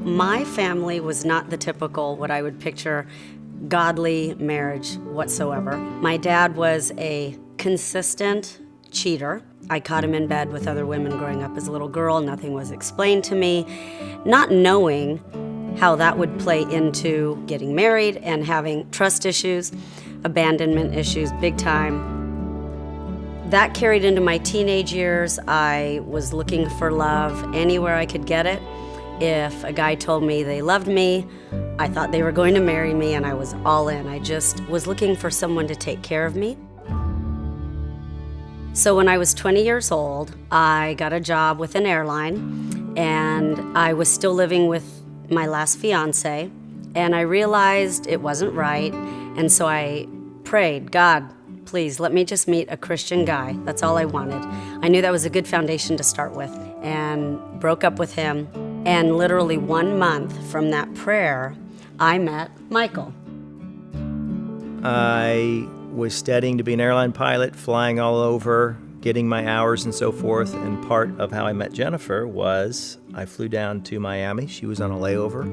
My family was not the typical, what I would picture, godly marriage whatsoever. My dad was a consistent cheater. I caught him in bed with other women growing up as a little girl. Nothing was explained to me, not knowing how that would play into getting married and having trust issues, abandonment issues, big time. That carried into my teenage years. I was looking for love anywhere I could get it. If a guy told me they loved me, I thought they were going to marry me, and I was all in. I just was looking for someone to take care of me. So when I was 20 years old, I got a job with an airline, and I was still living with my last fiance, and I realized it wasn't right, and so I prayed, God, please let me just meet a Christian guy. That's all I wanted. I knew that was a good foundation to start with, and broke up with him. And literally 1 month from that prayer, I met Michael. I was studying to be an airline pilot, flying all over, getting my hours and so forth. And part of how I met Jenniffer was I flew down to Miami. She was on a layover.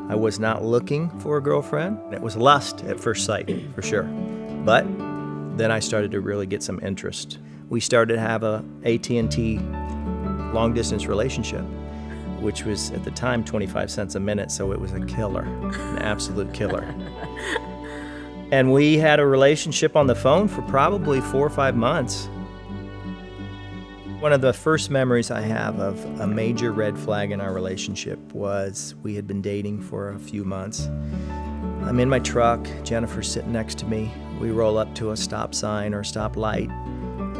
I was not looking for a girlfriend. It was lust at first sight, for sure. But then I started to really get some interest. We started to have a AT&T long-distance relationship, which was at the time 25 cents a minute, so it was a killer, an absolute killer. And we had a relationship on the phone for probably 4 or 5 months. One of the first memories I have of a major red flag in our relationship was we had been dating for a few months. I'm in my truck, Jenniffer's sitting next to me. We roll up to a stop sign or stop light.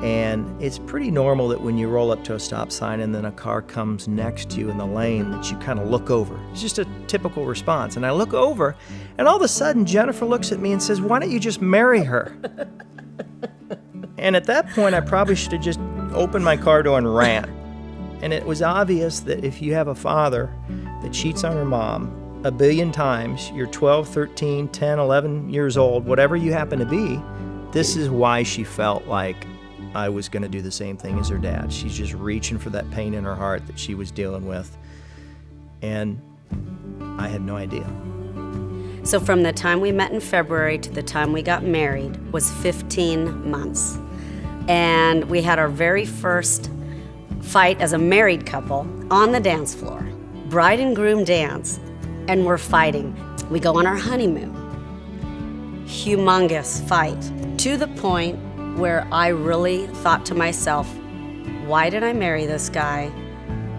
And it's pretty normal that when you roll up to a stop sign and then a car comes next to you in the lane that you kind of look over. It's just a typical response. And I look over, and all of a sudden Jenniffer looks at me and says, "Why don't you just marry her?" And at that point, I probably should have just opened my car door and ran. And it was obvious that if you have a father that cheats on her mom a billion times, you're 12, 13, 10, 11 years old, whatever you happen to be, this is why she felt like I was going to do the same thing as her dad. She's just reaching for that pain in her heart that she was dealing with. And I had no idea. So from the time we met in February to the time we got married was 15 months. And we had our very first fight as a married couple on the dance floor. Bride and groom dance, and we're fighting. We go on our honeymoon. Humongous fight, to the point where I really thought to myself, why did I marry this guy?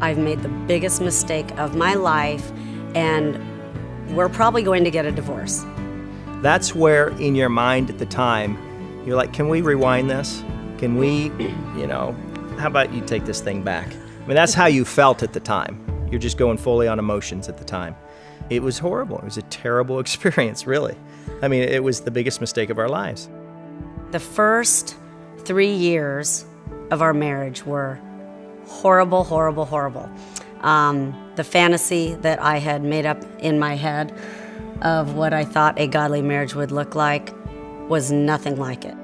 I've made the biggest mistake of my life, and we're probably going to get a divorce. That's where, in your mind at the time, you're like, can we rewind this? Can we, how about you take this thing back? I mean, that's how you felt at the time. You're just going fully on emotions at the time. It was horrible. It was a terrible experience, really. I mean, it was the biggest mistake of our lives. The first 3 years of our marriage were horrible, horrible, horrible. The fantasy that I had made up in my head of what I thought a godly marriage would look like was nothing like it.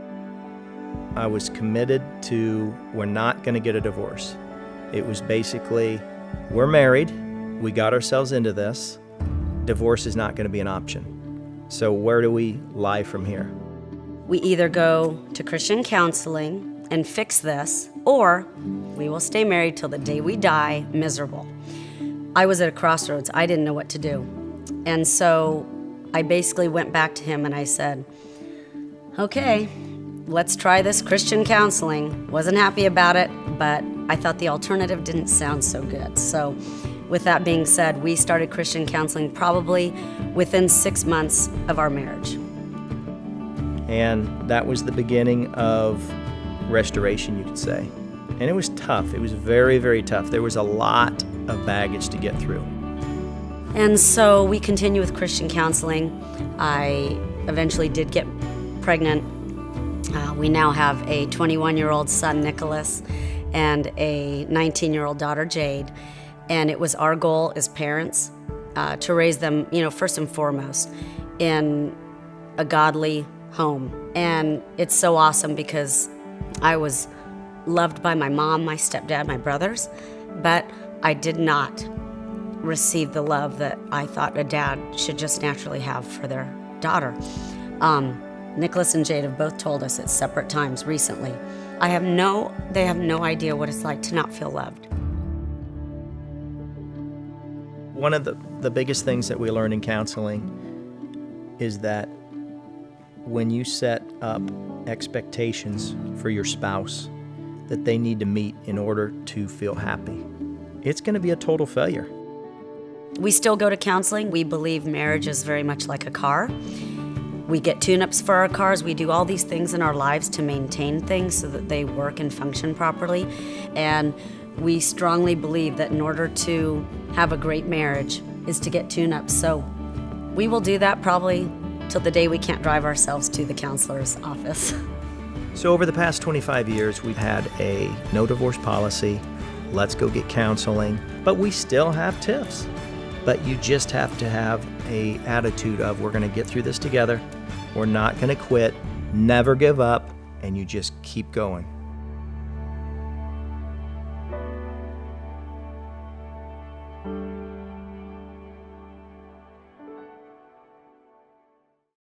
I was committed to, we're not going to get a divorce. It was basically, we're married, we got ourselves into this, divorce is not going to be an option. So where do we lie from here? We either go to Christian counseling and fix this, or we will stay married till the day we die miserable. I was at a crossroads. I didn't know what to do. And so I basically went back to him and I said, okay, let's try this Christian counseling. Wasn't happy about it, but I thought the alternative didn't sound so good. So with that being said, we started Christian counseling probably within 6 months of our marriage. And that was the beginning of restoration, you could say. And it was tough. It was very, very tough. There was a lot of baggage to get through. And so we continue with Christian counseling. I eventually did get pregnant. We now have a 21-year-old son, Nicholas, and a 19-year-old daughter, Jade. And it was our goal as parents to raise them, first and foremost, in a godly home. And it's so awesome because I was loved by my mom, my stepdad, my brothers, but I did not receive the love that I thought a dad should just naturally have for their daughter. Nicholas and Jade have both told us at separate times recently, they have no idea what it's like to not feel loved. One of the biggest things that we learn in counseling is that when you set up expectations for your spouse that they need to meet in order to feel happy, it's going to be a total failure. We still go to counseling. We believe marriage is very much like a car. We get tune-ups for our cars. We do all these things in our lives to maintain things so that they work and function properly. And we strongly believe that in order to have a great marriage is to get tune-ups. So we will do that probably till the day we can't drive ourselves to the counselor's office. So over the past 25 years, we've had a no divorce policy. Let's go get counseling. But we still have tiffs. But you just have to have an attitude of, we're going to get through this together. We're not going to quit, never give up, and you just keep going.